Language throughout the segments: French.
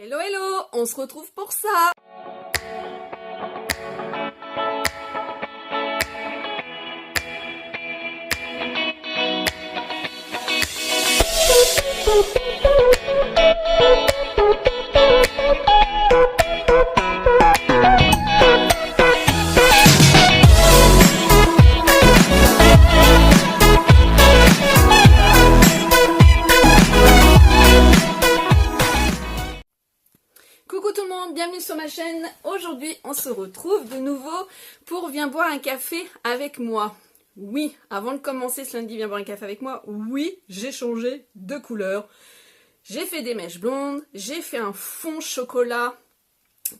Hello hello, on se retrouve pour ça. Coucou tout le monde, bienvenue sur ma chaîne. Aujourd'hui, on se retrouve de nouveau pour Viens boire un café avec moi. Oui, avant de commencer ce lundi, Viens boire un café avec moi, oui, j'ai changé de couleur. J'ai fait des mèches blondes, j'ai fait un fond chocolat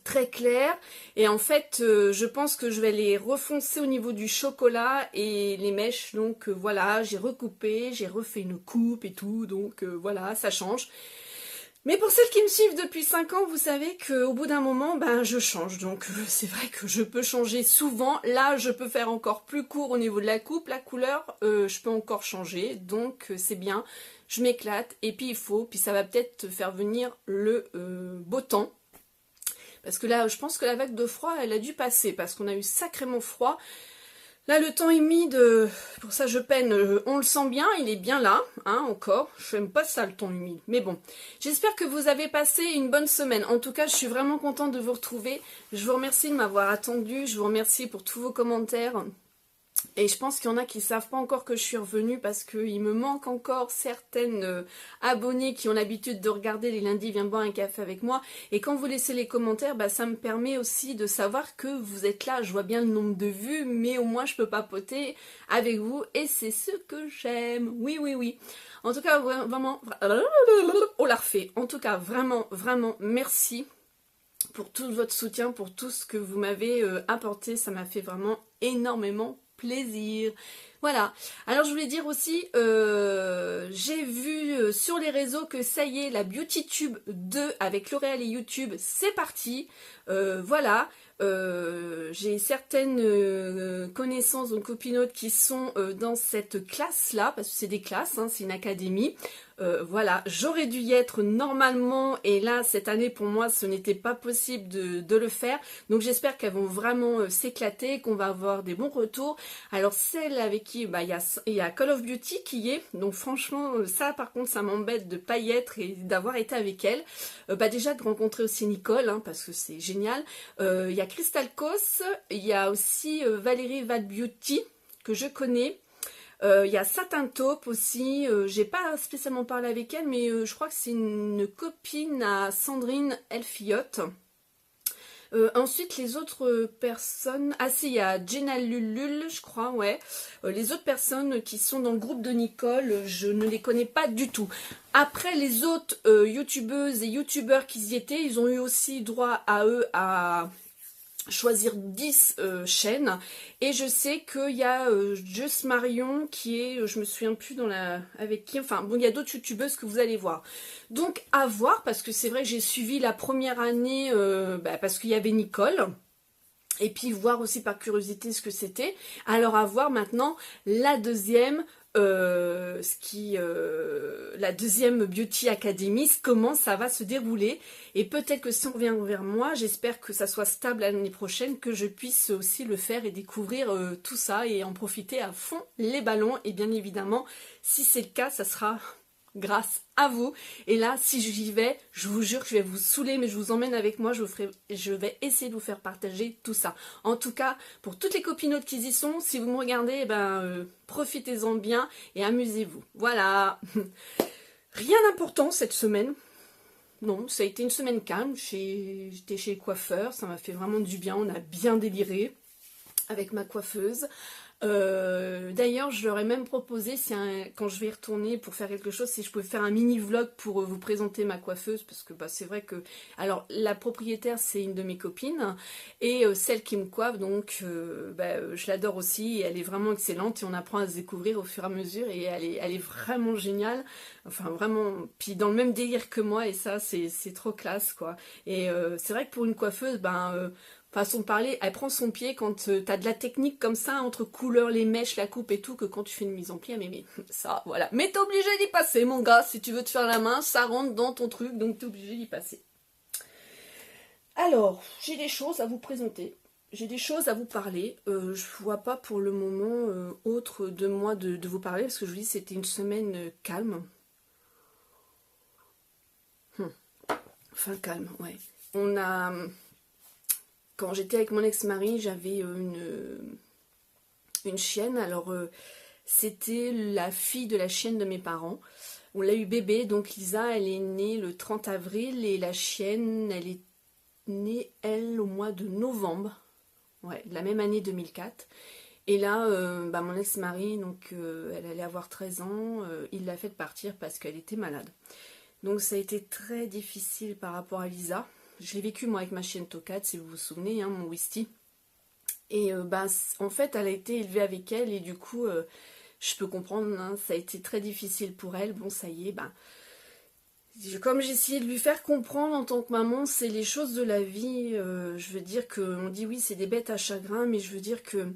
très clair et en fait je pense que je vais les refoncer au niveau du chocolat et les mèches, donc voilà, j'ai recoupé, j'ai refait une coupe et tout, donc voilà, ça change. Mais pour celles qui me suivent depuis 5 ans, vous savez qu'au bout d'un moment, ben, je change. Donc c'est vrai que je peux changer souvent. Là, je peux faire encore plus court au niveau de la coupe. La couleur, je peux encore changer. Donc c'est bien. Je m'éclate. Et puis puis ça va peut-être faire venir le beau temps. Parce que là, je pense que la vague de froid, elle a dû passer. Parce qu'on a eu sacrément froid. Là, le temps humide, pour ça je peine, on le sent bien, il est bien là, hein, encore. Je n'aime pas ça, le temps humide. Mais bon, j'espère que vous avez passé une bonne semaine. En tout cas, je suis vraiment contente de vous retrouver. Je vous remercie de m'avoir attendu, je vous remercie pour tous vos commentaires. Et je pense qu'il y en a qui ne savent pas encore que je suis revenue parce qu'il me manque encore certaines abonnés qui ont l'habitude de regarder les lundis Viens boire un café avec moi. Et quand vous laissez les commentaires, bah, ça me permet aussi de savoir que vous êtes là. Je vois bien le nombre de vues, mais au moins je peux papoter avec vous et c'est ce que j'aime. Oui, oui, oui. En tout cas, vraiment, on l'a refait. En tout cas, vraiment, vraiment, merci pour tout votre soutien, pour tout ce que vous m'avez apporté. Ça m'a fait vraiment énormément plaisir. Voilà. Alors je voulais dire aussi, j'ai vu sur les réseaux que ça y est, la Beauty Tube 2 avec L'Oréal et YouTube, c'est parti. Voilà. J'ai certaines connaissances, donc copinotes qui sont dans cette classe-là, parce que c'est des classes, hein, c'est une académie. Voilà, j'aurais dû y être normalement et là cette année pour moi ce n'était pas possible de le faire, donc j'espère qu'elles vont vraiment s'éclater, qu'on va avoir des bons retours. Alors celle avec qui il y a Call of Beauty qui y est, donc franchement ça par contre ça m'embête de pas y être et d'avoir été avec elle. Déjà de rencontrer aussi Nicole, hein, parce que c'est génial. Il y a Crystal Cos, il y a aussi Valérie Val Beauty que je connais. Il y a Satin Taupe aussi, j'ai pas spécialement parlé avec elle, mais je crois que c'est une copine à Sandrine Elfiotte. Ensuite, les autres personnes... Ah si, il y a Jenna Lulul, je crois, ouais. Les autres personnes qui sont dans le groupe de Nicole, je ne les connais pas du tout. Après, les autres youtubeuses et youtubeurs qui y étaient, ils ont eu aussi droit à eux à choisir 10 chaînes et je sais qu'il y a Just Marion qui est, je me souviens plus avec qui, enfin bon, il y a d'autres youtubeuses que vous allez voir, donc à voir, parce que c'est vrai que j'ai suivi la première année parce qu'il y avait Nicole et puis voir aussi par curiosité ce que c'était. Alors à voir maintenant la deuxième la deuxième Beauty Academy, comment ça va se dérouler. Et peut-être que si on revient vers moi, j'espère que ça soit stable l'année prochaine, que je puisse aussi le faire et découvrir tout ça et en profiter à fond les ballons. Et bien évidemment, si c'est le cas, ça sera grâce à vous. Et là, si j'y vais, je vous jure que je vais vous saouler, mais je vous emmène avec moi, je vais essayer de vous faire partager tout ça. En tout cas, pour toutes les copinotes qui y sont, si vous me regardez, profitez-en bien et amusez-vous. Voilà. Rien d'important cette semaine. Non, ça a été une semaine calme. J'étais chez le coiffeur, ça m'a fait vraiment du bien. On a bien déliré avec ma coiffeuse. D'ailleurs, je leur ai même proposé, quand je vais y retourner pour faire quelque chose, si je pouvais faire un mini vlog pour vous présenter ma coiffeuse, parce que c'est vrai que, alors la propriétaire c'est une de mes copines et celle qui me coiffe, donc je l'adore aussi, et elle est vraiment excellente et on apprend à se découvrir au fur et à mesure et elle est vraiment géniale, enfin vraiment, puis dans le même délire que moi, et ça c'est trop classe quoi. Et c'est vrai que pour une coiffeuse, façon de parler, elle prend son pied quand t'as de la technique comme ça, entre couleurs, les mèches, la coupe et tout, que quand tu fais une mise en pli, mais ça, voilà. Mais t'es obligé d'y passer, mon gars, si tu veux te faire la main, ça rentre dans ton truc, donc t'es obligé d'y passer. Alors, j'ai des choses à vous présenter. J'ai des choses à vous parler. Je vois pas pour le moment autre de moi de vous parler parce que je vous dis c'était une semaine calme. Enfin calme, ouais. On a... Quand j'étais avec mon ex-mari, j'avais une chienne. Alors, c'était la fille de la chienne de mes parents. On l'a eu bébé, donc Lisa, elle est née le 30 avril et la chienne, elle est née, elle, au mois de novembre. Ouais, la même année 2004. Et là, mon ex-mari, donc elle allait avoir 13 ans, il l'a fait partir parce qu'elle était malade. Donc ça a été très difficile par rapport à Lisa. Je l'ai vécu moi avec ma chienne Tokat, si vous vous souvenez, hein, mon Whisty. Et en fait, elle a été élevée avec elle et du coup, je peux comprendre, hein, ça a été très difficile pour elle. Bon, ça y est, comme j'ai essayé de lui faire comprendre en tant que maman, c'est les choses de la vie. Je veux dire qu'on dit oui, c'est des bêtes à chagrin, mais je veux dire que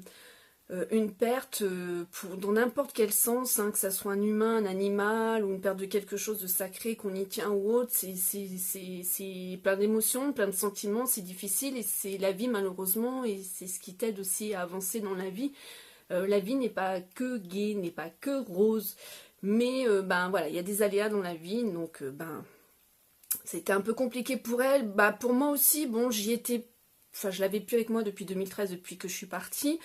une perte, dans n'importe quel sens, hein, que ça soit un humain, un animal, ou une perte de quelque chose de sacré, qu'on y tient ou autre, c'est plein d'émotions, plein de sentiments, c'est difficile, et c'est la vie malheureusement, et c'est ce qui t'aide aussi à avancer dans la vie. La vie n'est pas que gaie, n'est pas que rose, mais voilà, il y a des aléas dans la vie, donc c'était un peu compliqué pour elle. Pour moi aussi, bon, j'y étais... Enfin, je l'avais plus avec moi depuis 2013, depuis que je suis partie.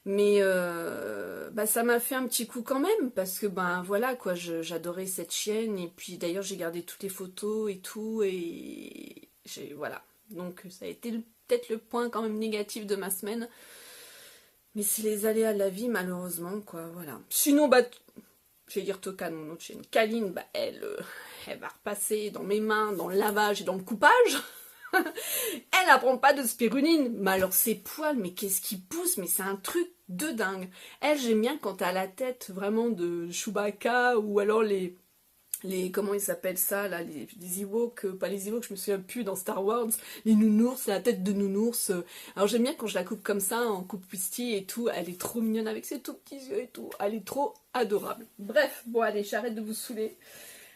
Mais ça m'a fait un petit coup quand même. Parce que, voilà, quoi, j'adorais cette chienne. Et puis, d'ailleurs, j'ai gardé toutes les photos et tout. Et voilà. Donc, ça a été peut-être le point quand même négatif de ma semaine. Mais c'est les aléas de la vie, malheureusement, quoi, voilà. Sinon, je vais dire Tokan, mon autre chienne. Kaline, elle va repasser dans mes mains, dans le lavage et dans le coupage. Elle apprend pas de spiruline, mais alors ses poils, mais qu'est-ce qui pousse, mais c'est un truc de dingue. Elle, j'aime bien quand t'as la tête vraiment de Chewbacca, ou alors les comment ils s'appellent ça, là, les Ewoks, pas les Ewoks, je me souviens plus dans Star Wars, les nounours, la tête de nounours. Alors j'aime bien quand je la coupe comme ça, en coupe Whisty et tout, elle est trop mignonne avec ses tout petits yeux et tout, elle est trop adorable. Bref, bon allez, j'arrête de vous saouler.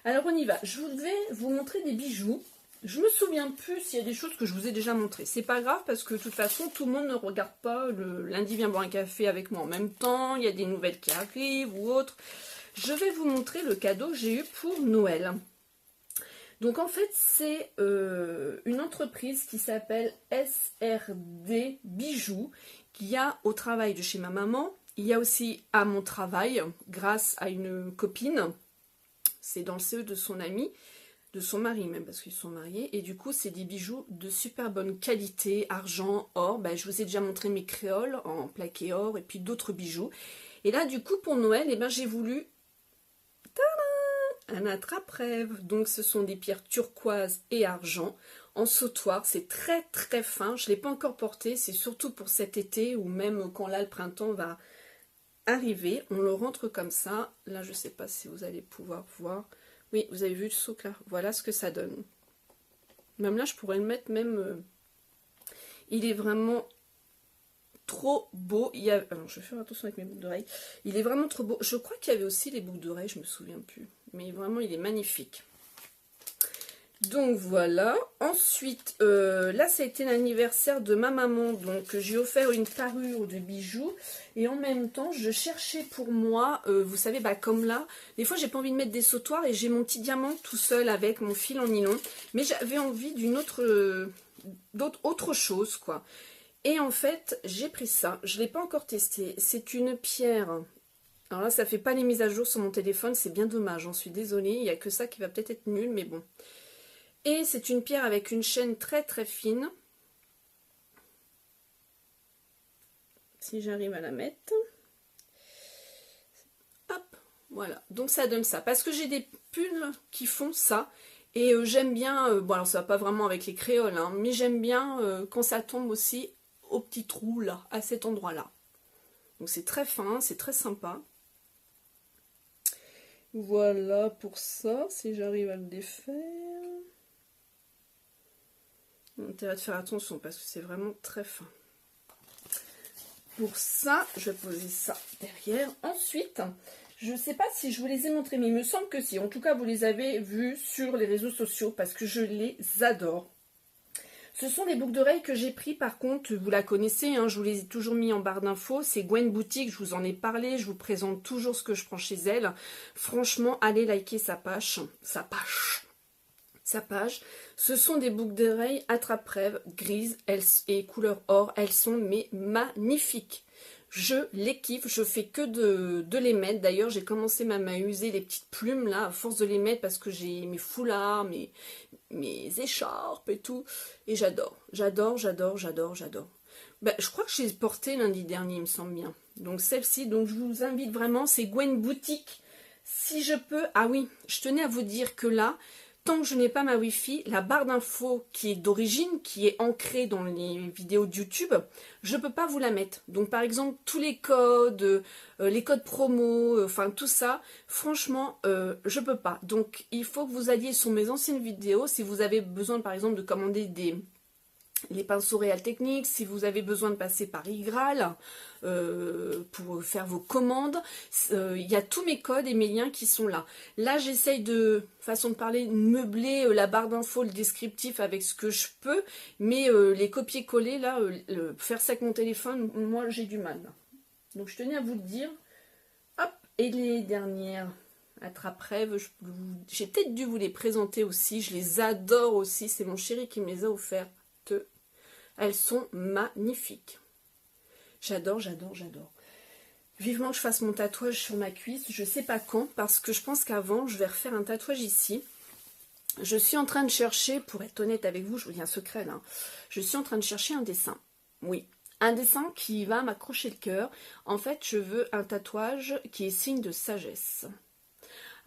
Alors on y va, je vais vous montrer des bijoux. Je me souviens plus s'il y a des choses que je vous ai déjà montrées. C'est pas grave parce que de toute façon, tout le monde ne regarde pas le lundi viens boire un café avec moi en même temps. Il y a des nouvelles qui arrivent ou autres. Je vais vous montrer le cadeau que j'ai eu pour Noël. Donc en fait, c'est une entreprise qui s'appelle SRD Bijoux, qu'il y a au travail de chez ma maman. Il y a aussi à mon travail, grâce à une copine. C'est dans le CE de son ami. De son mari même, parce qu'ils sont mariés, et du coup c'est des bijoux de super bonne qualité, argent, or, je vous ai déjà montré mes créoles en plaqué or, et puis d'autres bijoux, et là du coup pour Noël, j'ai voulu un attrape-rêve, donc ce sont des pierres turquoise et argent, en sautoir, c'est très très fin, je ne l'ai pas encore porté, c'est surtout pour cet été, ou même quand là le printemps va arriver, on le rentre comme ça, là je sais pas si vous allez pouvoir voir. Oui, vous avez vu le souk là. Voilà ce que ça donne. Même là, je pourrais le mettre même... il est vraiment trop beau. Alors, je vais faire attention avec mes boucles d'oreilles. Il est vraiment trop beau. Je crois qu'il y avait aussi les boucles d'oreilles, je me souviens plus. Mais vraiment, il est magnifique. Donc voilà. Ensuite, là, ça a été l'anniversaire de ma maman. Donc, j'ai offert une parure de bijoux. Et en même temps, je cherchais pour moi, vous savez, comme là, des fois, j'ai pas envie de mettre des sautoirs. Et j'ai mon petit diamant tout seul avec mon fil en nylon. Mais j'avais envie d'une autre chose, quoi. Et en fait, j'ai pris ça. Je l'ai pas encore testé. C'est une pierre... Alors là, ça fait pas les mises à jour sur mon téléphone. C'est bien dommage, j'en suis désolée. Il n'y a que ça qui va peut-être être nul, mais bon... Et c'est une pierre avec une chaîne très très fine. Si j'arrive à la mettre. Hop, voilà. Donc ça donne ça. Parce que j'ai des pulls qui font ça. Et j'aime bien, bon alors ça va pas vraiment avec les créoles, hein, mais j'aime bien quand ça tombe aussi au petit trou là, à cet endroit-là. Donc c'est très fin, c'est très sympa. Voilà pour ça, si j'arrive à le défaire. Intérêt de faire attention parce que c'est vraiment très fin. Pour ça, je vais poser ça derrière. Ensuite, je ne sais pas si je vous les ai montrés, mais il me semble que si. En tout cas, vous les avez vus sur les réseaux sociaux parce que je les adore. Ce sont des boucles d'oreilles que j'ai pris, par contre, vous la connaissez, hein, je vous les ai toujours mis en barre d'infos. C'est Gwen Boutique, je vous en ai parlé, je vous présente toujours ce que je prends chez elle. Franchement, allez liker sa page. Ce sont des boucles d'oreilles attrape-rêve grises et couleur or. Elles sont mais magnifiques. Je les kiffe, je fais que de les mettre. D'ailleurs, j'ai commencé même à user les petites plumes là, à force de les mettre parce que j'ai mes foulards, mes écharpes et tout. Et j'adore. Ben, je crois que je l'ai portée lundi dernier, il me semble bien. Donc celle-ci, donc je vous invite vraiment, c'est Gwen Boutique. Si je peux, ah oui, je tenais à vous dire que là, tant que je n'ai pas ma Wi-Fi, la barre d'infos qui est d'origine, qui est ancrée dans les vidéos de YouTube, je ne peux pas vous la mettre. Donc par exemple, tous les codes promo, enfin tout ça, franchement, je ne peux pas. Donc il faut que vous alliez sur mes anciennes vidéos, si vous avez besoin par exemple de commander les pinceaux Real Techniques, si vous avez besoin de passer par iGraal pour faire vos commandes, il y a tous mes codes et mes liens qui sont là. Là, j'essaye de, façon de parler, meubler la barre d'infos, le descriptif avec ce que je peux, mais les copier-coller, là, faire ça avec mon téléphone, moi, j'ai du mal. Donc, je tenais à vous le dire. Hop, et les dernières attrape-rêve, j'ai peut-être dû vous les présenter aussi, je les adore aussi, c'est mon chéri qui me les a offertes. Elles sont magnifiques. J'adore. Vivement que je fasse mon tatouage sur ma cuisse. Je sais pas quand, parce que je pense qu'avant, je vais refaire un tatouage ici. Je suis en train de chercher, pour être honnête avec vous, je vous dis un secret là. Je suis en train de chercher un dessin. Oui, un dessin qui va m'accrocher le cœur. En fait, je veux un tatouage qui est signe de sagesse.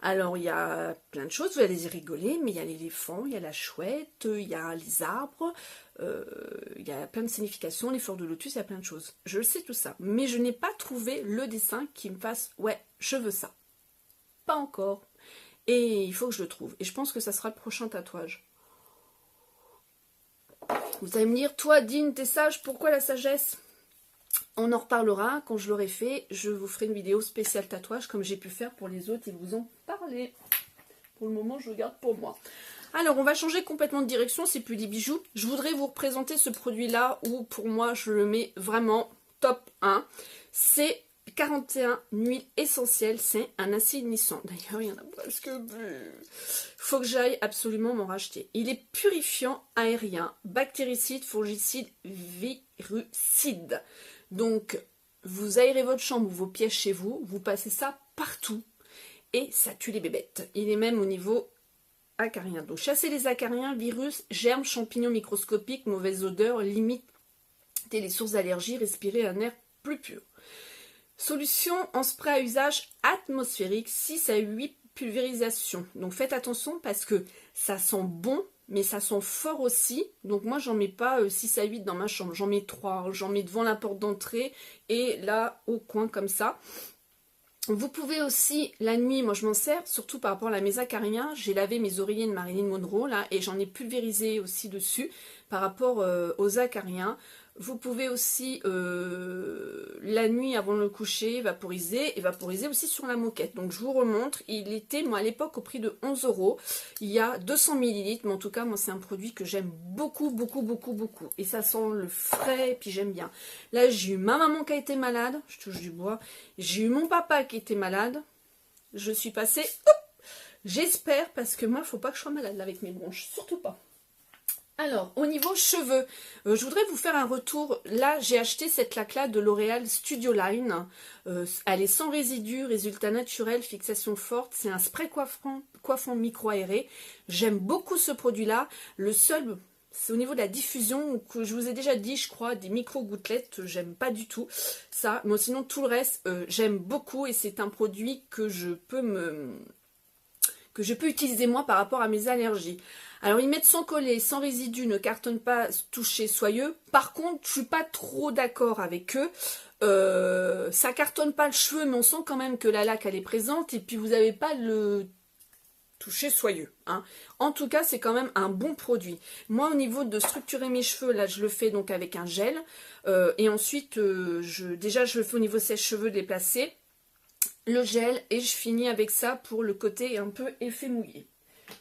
Alors, il y a plein de choses, vous allez y rigoler, mais il y a l'éléphant, il y a la chouette, il y a les arbres, il y a plein de significations, les fleurs de lotus, il y a plein de choses. Je le sais tout ça, mais je n'ai pas trouvé le dessin qui me fasse « ouais, je veux ça ». Pas encore. Et il faut que je le trouve. Et je pense que ça sera le prochain tatouage. Vous allez me dire, toi, Dine, t'es sage, pourquoi la sagesse ? On en reparlera quand je l'aurai fait. Je vous ferai une vidéo spéciale tatouage comme j'ai pu faire pour les autres et vous en parler. Pour le moment, je le garde pour moi. Alors, on va changer complètement de direction. C'est plus des bijoux. Je voudrais vous représenter ce produit-là où, pour moi, je le mets vraiment top 1. C'est 41 huiles essentielles. C'est un assainissant. D'ailleurs, il y en a presque plus. Faut que j'aille absolument m'en racheter. Il est purifiant aérien, bactéricide, fongicide, virucide. Donc, vous aérez votre chambre ou vos pièces chez vous, vous passez ça partout et ça tue les bébêtes. Il est même au niveau acarien. Donc, chassez les acariens, virus, germes, champignons microscopiques, mauvaise odeur, limitez les sources d'allergie, respirez un air plus pur. Solution en spray à usage atmosphérique, 6 à 8 pulvérisations. Donc, faites attention parce que ça sent bon. Mais ça sent fort aussi, donc moi j'en mets pas 6 à 8 dans ma chambre, j'en mets 3, j'en mets devant la porte d'entrée et là au coin comme ça. Vous pouvez aussi, la nuit, moi je m'en sers, surtout par rapport à mes acariens, j'ai lavé mes oreillers de Marilyn Monroe là et j'en ai pulvérisé aussi dessus par rapport aux acariens. Vous pouvez aussi, la nuit avant le coucher, vaporiser et vaporiser aussi sur la moquette. Donc je vous remontre, il était, moi à l'époque, au prix de 11 €. Il y a 200 ml, mais en tout cas, moi c'est un produit que j'aime beaucoup. Et ça sent le frais, et puis j'aime bien. Là, j'ai eu ma maman qui a été malade, je touche du bois. J'ai eu mon papa qui était malade. Je suis passée, j'espère, parce que moi, il ne faut pas que je sois malade là, avec mes bronches, surtout pas. Alors, au niveau cheveux, je voudrais vous faire un retour. Là, j'ai acheté cette laque-là de L'Oréal Studio Line. Elle est sans résidus, résultat naturel, fixation forte. C'est un spray coiffant micro-aéré. J'aime beaucoup ce produit-là. Le seul, c'est au niveau de la diffusion, que je vous ai déjà dit, je crois, des micro-gouttelettes. J'aime pas du tout ça. Mais sinon, tout le reste, j'aime beaucoup. Et c'est un produit que je peux utiliser moi par rapport à mes allergies. Alors ils mettent sans coller, sans résidus, ne cartonnent pas, toucher soyeux. Par contre, je suis pas trop d'accord avec eux. Ça cartonne pas le cheveu, mais on sent quand même que la laque elle est présente. Et puis vous n'avez pas le toucher soyeux. Hein. En tout cas, c'est quand même un bon produit. Moi, au niveau de structurer mes cheveux, là je le fais donc avec un gel. Et ensuite, je le fais au niveau sèche-cheveux, de les placer. Le gel et je finis avec ça pour le côté un peu effet mouillé.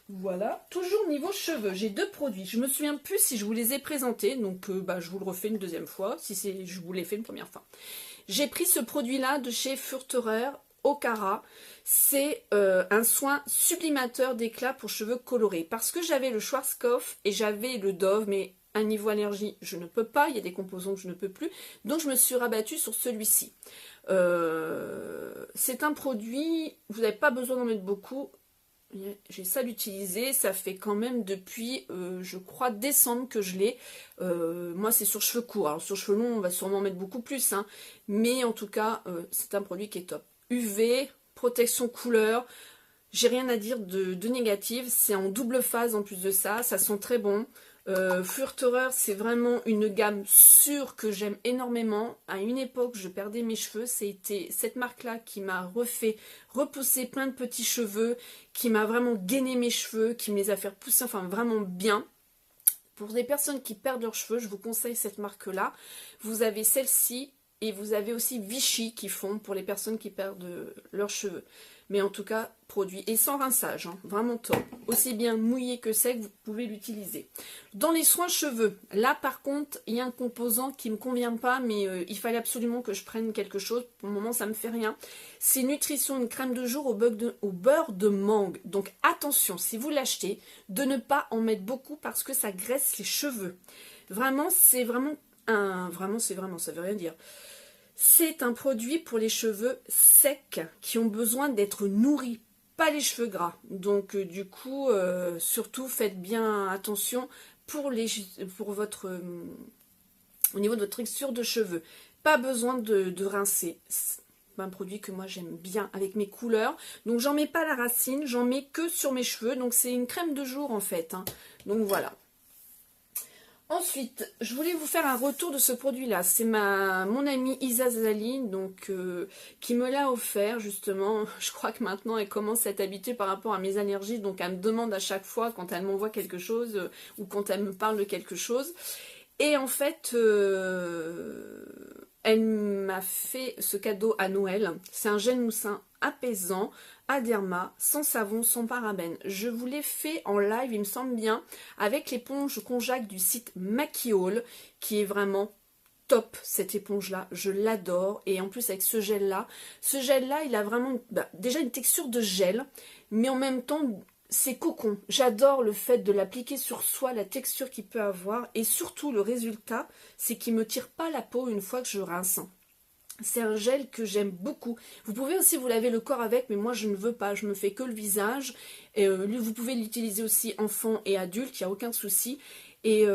Voilà, toujours niveau cheveux, j'ai 2 produits. Je me souviens plus si je vous les ai présentés, donc je vous le refais une deuxième fois, si je vous l'ai fait une première fois. J'ai pris ce produit-là de chez Furterer, Okara. C'est un soin sublimateur d'éclat pour cheveux colorés. Parce que j'avais le Schwarzkopf et j'avais le Dove, mais à niveau allergie, je ne peux pas. Il y a des composants que je ne peux plus. Donc je me suis rabattue sur celui-ci. C'est un produit, vous n'avez pas besoin d'en mettre beaucoup. J'ai ça d'utiliser, ça fait quand même depuis, je crois, décembre que je l'ai. Moi, c'est sur cheveux courts. Alors, sur cheveux longs, on va sûrement mettre beaucoup plus. Hein. Mais en tout cas, c'est un produit qui est top. UV, protection couleur. J'ai rien à dire de négatif. C'est en double phase en plus de ça. Ça sent très bon. Furterer, c'est vraiment une gamme sûre que j'aime énormément. À une époque, je perdais mes cheveux. C'était cette marque-là qui m'a repousser plein de petits cheveux, qui m'a vraiment gainé mes cheveux, qui me les a fait pousser, enfin vraiment bien. Pour des personnes qui perdent leurs cheveux, je vous conseille cette marque-là. Vous avez celle-ci et vous avez aussi Vichy qui font pour les personnes qui perdent leurs cheveux. Mais en tout cas, produit et sans rinçage, hein, vraiment top. Aussi bien mouillé que sec, vous pouvez l'utiliser. Dans les soins cheveux, là par contre, il y a un composant qui ne me convient pas, mais il fallait absolument que je prenne quelque chose. Pour le moment, ça ne me fait rien. C'est Nutrition, une crème de jour au beurre de mangue. Donc attention, si vous l'achetez, de ne pas en mettre beaucoup parce que ça graisse les cheveux. Vraiment, ça veut rien dire. C'est un produit pour les cheveux secs qui ont besoin d'être nourris, pas les cheveux gras. Donc du coup, surtout faites bien attention au niveau de votre texture de cheveux. Pas besoin de rincer. C'est un produit que moi j'aime bien avec mes couleurs. Donc j'en mets pas à la racine, j'en mets que sur mes cheveux. Donc c'est une crème de jour en fait. Hein. Donc voilà. Ensuite, je voulais vous faire un retour de ce produit-là. C'est mon amie Isa Zali, donc, qui me l'a offert justement. Je crois que maintenant elle commence à être habituée par rapport à mes allergies, donc elle me demande à chaque fois quand elle m'envoie quelque chose ou quand elle me parle de quelque chose. Et en fait, elle m'a fait ce cadeau à Noël. C'est un gel moussin apaisant à derma, sans savon, sans parabènes. Je vous l'ai fait en live, il me semble bien, avec l'éponge Conjac du site Maquiol, qui est vraiment top, cette éponge-là. Je l'adore. Et en plus, avec ce gel-là, il a vraiment déjà une texture de gel, mais en même temps, c'est cocon. J'adore le fait de l'appliquer sur soi, la texture qu'il peut avoir, et surtout le résultat, c'est qu'il ne me tire pas la peau une fois que je rince. C'est un gel que j'aime beaucoup. Vous pouvez aussi vous laver le corps avec, mais moi je ne veux pas. Je me fais que le visage. Et, vous pouvez l'utiliser aussi enfant et adulte, il n'y a aucun souci. Et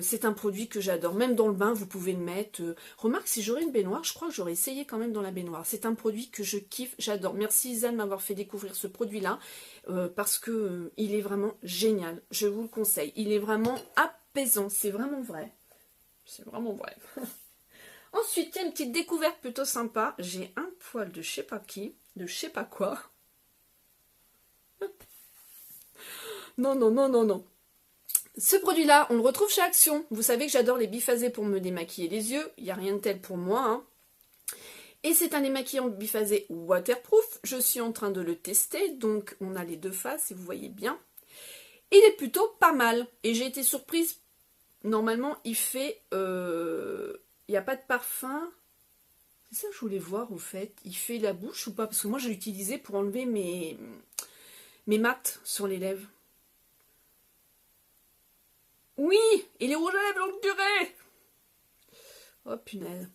c'est un produit que j'adore. Même dans le bain, vous pouvez le mettre. Remarque, si j'aurais une baignoire, je crois que j'aurais essayé quand même dans la baignoire. C'est un produit que je kiffe, j'adore. Merci Isa de m'avoir fait découvrir ce produit-là. Parce que il est vraiment génial. Je vous le conseille. Il est vraiment apaisant. C'est vraiment vrai. C'est vraiment vrai. Ensuite, il y a une petite découverte plutôt sympa. J'ai un poil de je sais pas qui, de je sais pas quoi. Non, non, non, non, non. Ce produit-là, on le retrouve chez Action. Vous savez que j'adore les biphasés pour me démaquiller les yeux. Il n'y a rien de tel pour moi. Hein. Et c'est un démaquillant biphasé waterproof. Je suis en train de le tester. Donc, on a les deux faces, si vous voyez bien. Il est plutôt pas mal. Et j'ai été surprise. Normalement, il fait... il n'y a pas de parfum. C'est ça que je voulais voir au fait. Il fait la bouche ou pas? Parce que moi, je l'ai utilisé pour enlever mes mats sur les lèvres. Oui, et les rouges à lèvres longue durée. Oh punaise.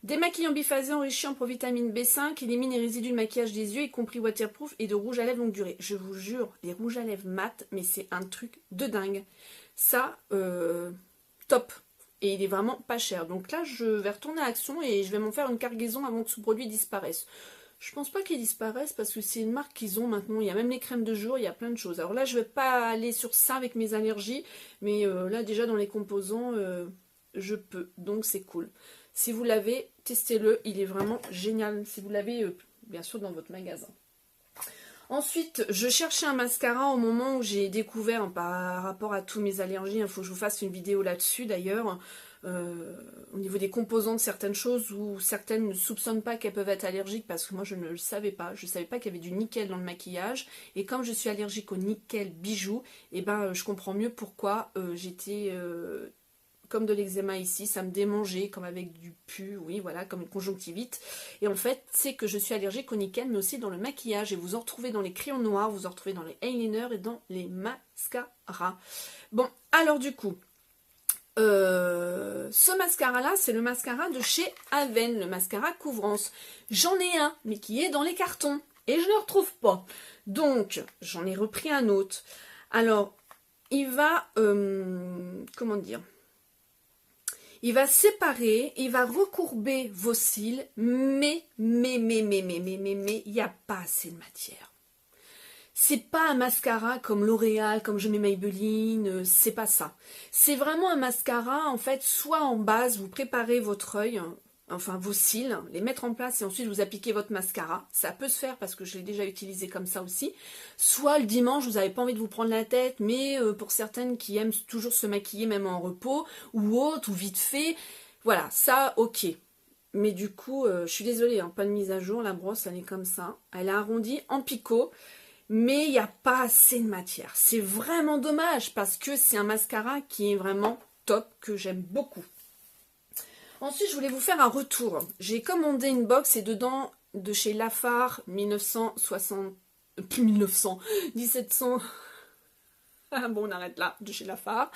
Démaquillant biphasé enrichi en provitamine B5, élimine les résidus de maquillage des yeux, y compris waterproof et de rouge à lèvres longue durée. Je vous jure, les rouges à lèvres mat, mais c'est un truc de dingue. Ça, top. Et il est vraiment pas cher. Donc là, je vais retourner à Action et je vais m'en faire une cargaison avant que ce produit disparaisse. Je pense pas qu'il disparaisse parce que c'est une marque qu'ils ont maintenant. Il y a même les crèmes de jour, il y a plein de choses. Alors là, je vais pas aller sur ça avec mes allergies. Mais là, déjà, dans les composants, je peux. Donc, c'est cool. Si vous l'avez, testez-le. Il est vraiment génial. Si vous l'avez, bien sûr, dans votre magasin. Ensuite, je cherchais un mascara au moment où j'ai découvert, par rapport à tous mes allergies, il faut que je vous fasse une vidéo là-dessus d'ailleurs, au niveau des composants de certaines choses où certaines ne soupçonnent pas qu'elles peuvent être allergiques parce que moi je ne le savais pas. Je ne savais pas qu'il y avait du nickel dans le maquillage et comme je suis allergique au nickel bijoux, et ben je comprends mieux pourquoi j'étais comme de l'eczéma ici, ça me démangeait comme avec du pu, oui voilà, comme une conjonctivite. Et en fait, c'est que je suis allergique au nickel, mais aussi dans le maquillage. Et vous en retrouvez dans les crayons noirs, vous en retrouvez dans les eyeliners et dans les mascaras. Bon, alors du coup, ce mascara-là, c'est le mascara de chez Aven, le mascara Couvrance. J'en ai un, mais qui est dans les cartons. Et je ne le retrouve pas. Donc, j'en ai repris un autre. Alors, il va, comment dire, il va séparer, il va recourber vos cils, mais, il n'y a pas assez de matière. C'est pas un mascara comme L'Oréal, comme je mets Maybelline, c'est pas ça. C'est vraiment un mascara, en fait, soit en base, vous préparez votre œil, enfin vos cils, les mettre en place et ensuite vous appliquez votre mascara. Ça peut se faire parce que je l'ai déjà utilisé comme ça aussi. Soit le dimanche, vous n'avez pas envie de vous prendre la tête, mais pour certaines qui aiment toujours se maquiller même en repos, ou autre, ou vite fait, voilà, ça, ok. Mais du coup, je suis désolée, hein, pas de mise à jour, la brosse, elle est comme ça. Elle est arrondie en picot. Mais il n'y a pas assez de matière. C'est vraiment dommage parce que c'est un mascara qui est vraiment top, que j'aime beaucoup. Ensuite, je voulais vous faire un retour. J'ai commandé une box et dedans, de chez Lafare, 1960... 1900, 1700... Ah bon, on arrête là, de chez Lafare.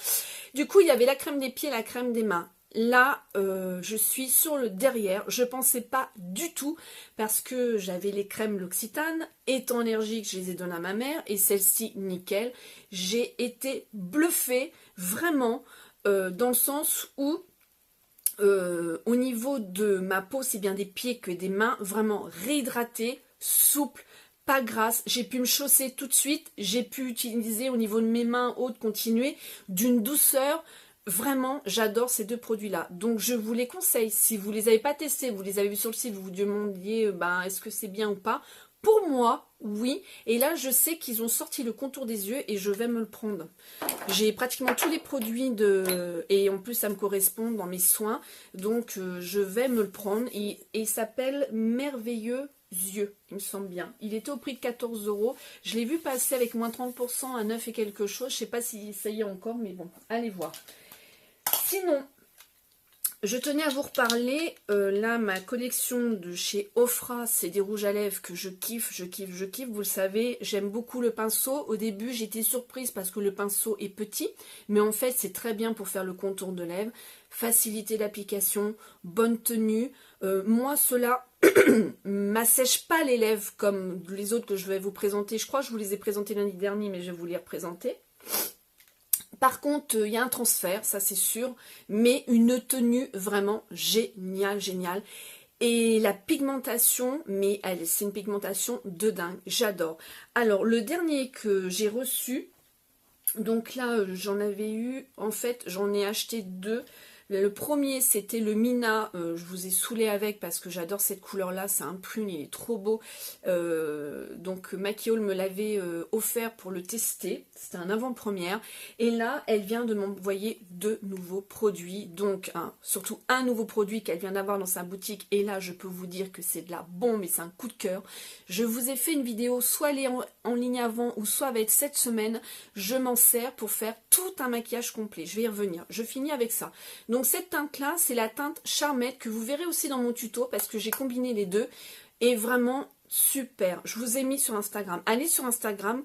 Du coup, il y avait la crème des pieds, la crème des mains. Là, je suis sur le derrière. Je pensais pas du tout parce que j'avais les crèmes L'Occitane. Étant allergique, je les ai données à ma mère et celle-ci, nickel. J'ai été bluffée, vraiment, dans le sens où, au niveau de ma peau, c'est bien des pieds que des mains, vraiment réhydratée, souple, pas grasse. J'ai pu me chausser tout de suite. J'ai pu utiliser au niveau de mes mains hautes, continuer d'une douceur. Vraiment, j'adore ces deux produits-là. Donc, je vous les conseille. Si vous les avez pas testés, vous les avez vus sur le site, vous vous demandiez, est-ce que c'est bien ou pas? Pour moi, oui. Et là, je sais qu'ils ont sorti le contour des yeux et je vais me le prendre. J'ai pratiquement tous les produits et en plus, ça me correspond dans mes soins. Donc, je vais me le prendre. Et il s'appelle Merveilleux Yeux, il me semble bien. Il était au prix de 14 €. Je l'ai vu passer avec moins 30% à 9 et quelque chose. Je sais pas si ça y est encore, mais bon, allez voir. Sinon, je tenais à vous reparler, là, ma collection de chez Ofra, c'est des rouges à lèvres que je kiffe, vous le savez, j'aime beaucoup le pinceau. Au début, j'étais surprise parce que le pinceau est petit, mais en fait, c'est très bien pour faire le contour de lèvres, faciliter l'application, bonne tenue. Moi, cela m'assèche pas les lèvres comme les autres que je vais vous présenter. Je crois que je vous les ai présentés lundi dernier, mais je vais vous les représenter. Par contre, il y a un transfert, ça c'est sûr, mais une tenue vraiment géniale. Et la pigmentation, mais c'est une pigmentation de dingue, j'adore. Alors, le dernier que j'ai reçu, donc là, j'en avais eu, en fait, j'en ai acheté deux. Le premier, c'était le Mina, je vous ai saoulé avec parce que j'adore cette couleur-là, c'est un prune, il est trop beau. Donc Maquillol me l'avait offert pour le tester, c'était un avant-première. Et là, elle vient de m'envoyer deux nouveaux produits, donc surtout un nouveau produit qu'elle vient d'avoir dans sa boutique. Et là, je peux vous dire que c'est de la bombe et c'est un coup de cœur. Je vous ai fait une vidéo, soit elle est en ligne avant ou soit avec cette semaine. Je m'en sers pour faire tout un maquillage complet, je vais y revenir. Je finis avec ça. Donc cette teinte-là, c'est la teinte Charmette que vous verrez aussi dans mon tuto parce que j'ai combiné les deux. Et vraiment super. Je vous ai mis sur Instagram. Allez sur Instagram,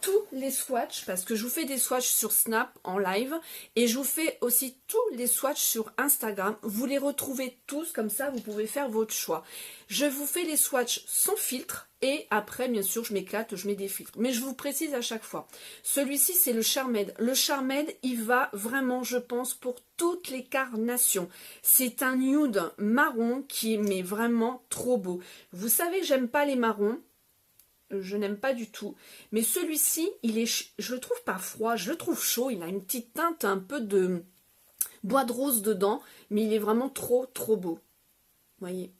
tous les swatchs, parce que je vous fais des swatchs sur Snap en live. Et je vous fais aussi tous les swatchs sur Instagram. Vous les retrouvez tous, comme ça vous pouvez faire votre choix. Je vous fais les swatchs sans filtre. Et après, bien sûr, je m'éclate, je mets des filtres. Mais je vous précise à chaque fois. Celui-ci, c'est le Charmed. Le Charmed, il va vraiment, je pense, pour toutes les carnations. C'est un nude marron qui est vraiment trop beau. Vous savez que j'aime pas les marrons. Je n'aime pas du tout. Mais celui-ci, je le trouve pas froid, je le trouve chaud. Il a une petite teinte un peu de bois de rose dedans. Mais il est vraiment trop beau. Vous voyez ?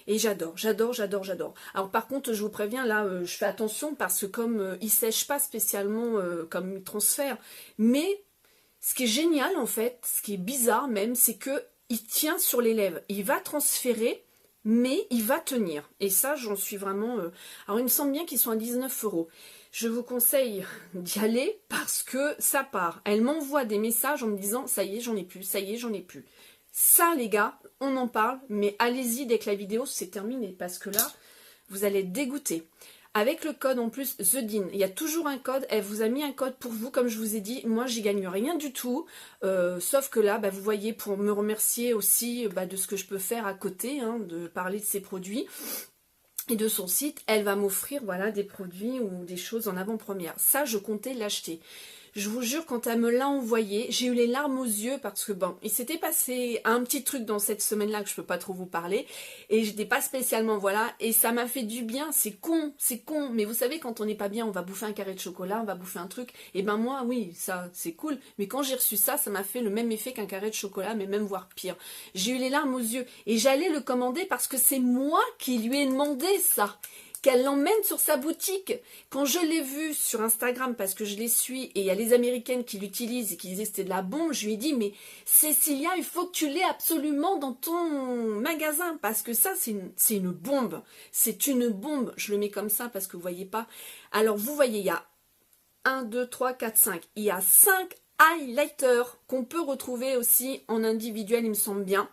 Et j'adore, j'adore, j'adore, j'adore. Alors par contre, je vous préviens, là, je fais attention parce que comme il sèche pas spécialement comme il transfère, mais ce qui est génial en fait, ce qui est bizarre même, c'est que il tient sur les lèvres. Il va transférer, mais il va tenir. Et ça, j'en suis vraiment... Alors il me semble bien qu'ils sont à 19 €. Je vous conseille d'y aller parce que ça part. Elle m'envoie des messages en me disant « ça y est, j'en ai plus, ça y est, j'en ai plus ». Ça, les gars, on en parle, mais allez-y dès que la vidéo s'est terminée, parce que là, vous allez être dégoûtés. Avec le code en plus, TheDean, il y a toujours un code, elle vous a mis un code pour vous, comme je vous ai dit, moi j'y gagne rien du tout, sauf que là, vous voyez, pour me remercier aussi de ce que je peux faire à côté, hein, de parler de ses produits, et de son site, elle va m'offrir voilà, des produits ou des choses en avant-première. Ça, je comptais l'acheter. Je vous jure, quand elle me l'a envoyé, j'ai eu les larmes aux yeux parce que bon, il s'était passé un petit truc dans cette semaine-là que je peux pas trop vous parler et j'étais pas spécialement voilà et ça m'a fait du bien. C'est con, mais vous savez quand on n'est pas bien, on va bouffer un carré de chocolat, on va bouffer un truc. Et ben moi, oui, ça c'est cool. Mais quand j'ai reçu ça, ça m'a fait le même effet qu'un carré de chocolat, mais même voire pire. J'ai eu les larmes aux yeux et j'allais le commander parce que c'est moi qui lui ai demandé ça. Qu'elle l'emmène sur sa boutique. Quand je l'ai vu sur Instagram, parce que je les suis, et il y a les Américaines qui l'utilisent et qui disaient que c'était de la bombe, je lui ai dit, mais Cécilia, il faut que tu l'aies absolument dans ton magasin, parce que ça, c'est une bombe. C'est une bombe. Je le mets comme ça, parce que vous voyez pas. Alors, vous voyez, il y a 1, 2, 3, 4, 5. Il y a 5 highlighters qu'on peut retrouver aussi en individuel, il me semble bien.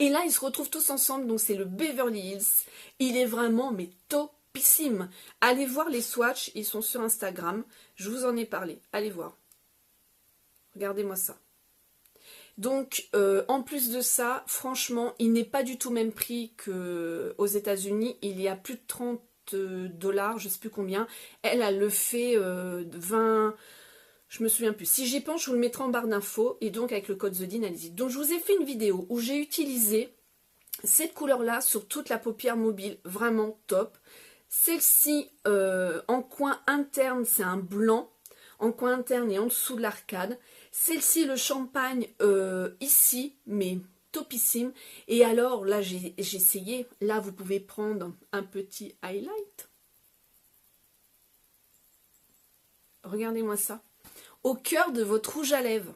Et là, ils se retrouvent tous ensemble, donc c'est le Beverly Hills. Il est vraiment, mais topissime. Allez voir les swatchs, ils sont sur Instagram. Je vous en ai parlé, allez voir. Regardez-moi ça. Donc, en plus de ça, franchement, il n'est pas du tout même prix qu'aux États-Unis. Il y a plus de 30 $, je ne sais plus combien. Elle le fait 20... Je me souviens plus. Si j'y pense, je vous le mettrai en barre d'infos. Et donc, avec le code TheDean, allez-y. Donc, je vous ai fait une vidéo où j'ai utilisé cette couleur-là sur toute la paupière mobile. Vraiment top. Celle-ci, en coin interne, c'est un blanc. En coin interne et en dessous de l'arcade. Celle-ci, le champagne, ici, mais topissime. Et alors, là, j'ai essayé. Là, vous pouvez prendre un petit highlight. Regardez-moi ça. Au cœur de votre rouge à lèvres.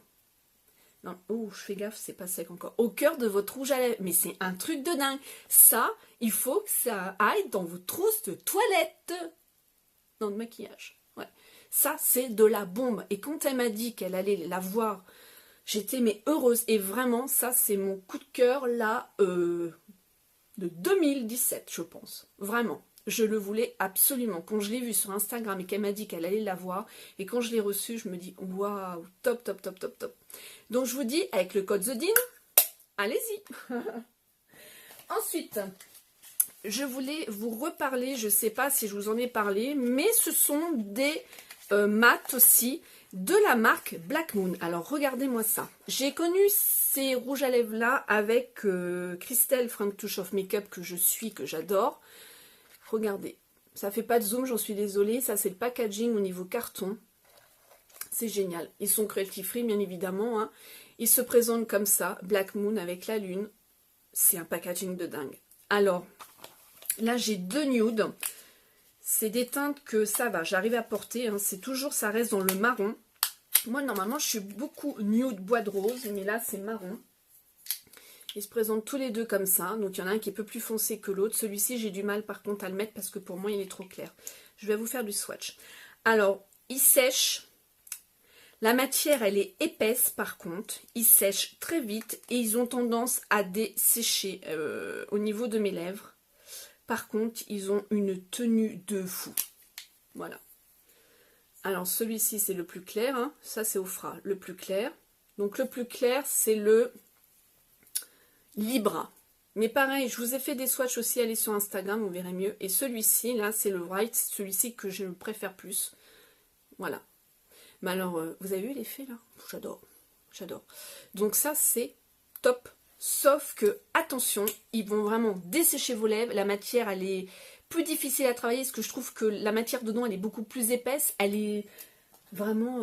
Non, oh, je fais gaffe, c'est pas sec encore. Au cœur de votre rouge à lèvres. Mais c'est un truc de dingue. Ça, il faut que ça aille dans vos trousses de toilette. Dans le maquillage. Ouais. Ça, c'est de la bombe. Et quand elle m'a dit qu'elle allait la voir, j'étais mais heureuse. Et vraiment, ça, c'est mon coup de cœur, là, de 2017, je pense. Vraiment. Je le voulais absolument. Quand je l'ai vue sur Instagram et qu'elle m'a dit qu'elle allait la voir, et quand je l'ai reçue, je me dis waouh, top, top, top, top, top. Donc je vous dis, avec le code TheDean, allez-y. Ensuite, je voulais vous reparler, je ne sais pas si je vous en ai parlé, mais ce sont des mats aussi de la marque Black Moon. Alors regardez-moi ça. J'ai connu ces rouges à lèvres là avec Christelle Frank Touch of Makeup que je suis, que j'adore. Regardez, ça fait pas de zoom, j'en suis désolée. Ça, c'est le packaging au niveau carton. C'est génial. Ils sont cruelty free, bien évidemment. Hein. Ils se présentent comme ça, Black Moon avec la lune. C'est un packaging de dingue. Alors, là, j'ai deux nudes. C'est des teintes que ça va, j'arrive à porter. Hein. C'est toujours, ça reste dans le marron. Moi, normalement, je suis beaucoup nude bois de rose, mais là, c'est marron. Ils se présentent tous les deux comme ça. Donc, il y en a un qui est un peu plus foncé que l'autre. Celui-ci, j'ai du mal, par contre, à le mettre parce que pour moi, il est trop clair. Je vais vous faire du swatch. Alors, il sèche. La matière, elle est épaisse, par contre. Il sèche très vite et ils ont tendance à dessécher au niveau de mes lèvres. Par contre, ils ont une tenue de fou. Voilà. Alors, celui-ci, c'est le plus clair. Hein. Ça, c'est au Fra, le plus clair. Donc, le plus clair, c'est le Libra. Mais pareil, je vous ai fait des swatchs aussi, allez sur Instagram, vous verrez mieux. Et celui-ci, là, c'est le White, celui-ci que je préfère plus. Voilà. Mais alors, vous avez vu l'effet, là? J'adore, j'adore. Donc ça, c'est top. Sauf que, attention, ils vont vraiment dessécher vos lèvres. La matière, elle est plus difficile à travailler, parce que je trouve que la matière dedans, elle est beaucoup plus épaisse. Elle est vraiment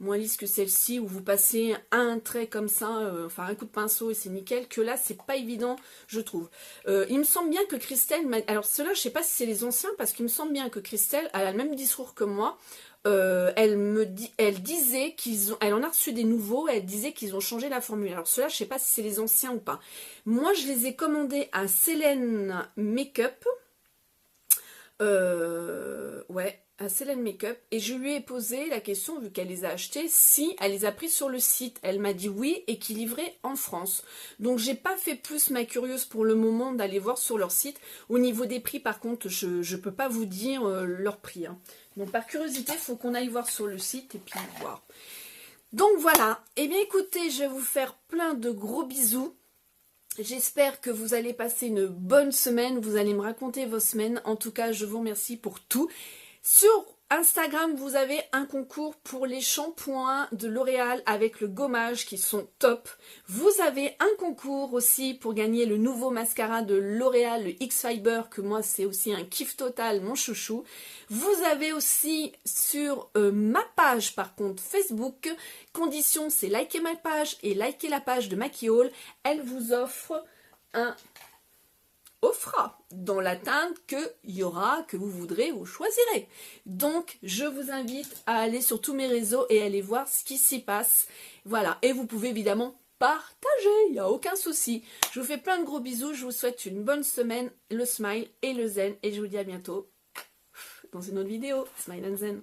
moins lisse que celle-ci, où vous passez un trait comme ça, enfin un coup de pinceau et c'est nickel, que là c'est pas évident, je trouve. Il me semble bien que Christelle, alors ceux-là je sais pas si c'est les anciens, parce qu'il me semble bien que Christelle, elle a le même discours que moi. Elle disait elle en a reçu des nouveaux, elle disait qu'ils ont changé la formule. Alors ceux-là je sais pas si c'est les anciens ou pas. Moi je les ai commandés à Célène Makeup. Ouais, à Célène Makeup, et je lui ai posé la question, vu qu'elle les a achetés, si elle les a pris sur le site. Elle m'a dit oui, et qu'ils livraient en France. Donc j'ai pas fait plus ma curieuse pour le moment d'aller voir sur leur site. Au niveau des prix, par contre, je peux pas vous dire leur prix, hein. Donc par curiosité, il faut qu'on aille voir sur le site et puis voir. Donc voilà, et bien écoutez, je vais vous faire plein de gros bisous. J'espère que vous allez passer une bonne semaine, vous allez me raconter vos semaines. En tout cas, je vous remercie pour tout. Sur Instagram, vous avez un concours pour les shampoings de L'Oréal avec le gommage qui sont top. Vous avez un concours aussi pour gagner le nouveau mascara de L'Oréal, le X-Fiber, que moi c'est aussi un kiff total, mon chouchou. Vous avez aussi sur ma page par contre Facebook, condition c'est liker ma page et liker la page de Maki Haul. Elle vous offre un dans la teinte qu'il y aura, que vous voudrez, vous choisirez. Donc, je vous invite à aller sur tous mes réseaux et aller voir ce qui s'y passe. Voilà, et vous pouvez évidemment partager, il n'y a aucun souci. Je vous fais plein de gros bisous, je vous souhaite une bonne semaine, le smile et le zen, et je vous dis à bientôt dans une autre vidéo. Smile and zen.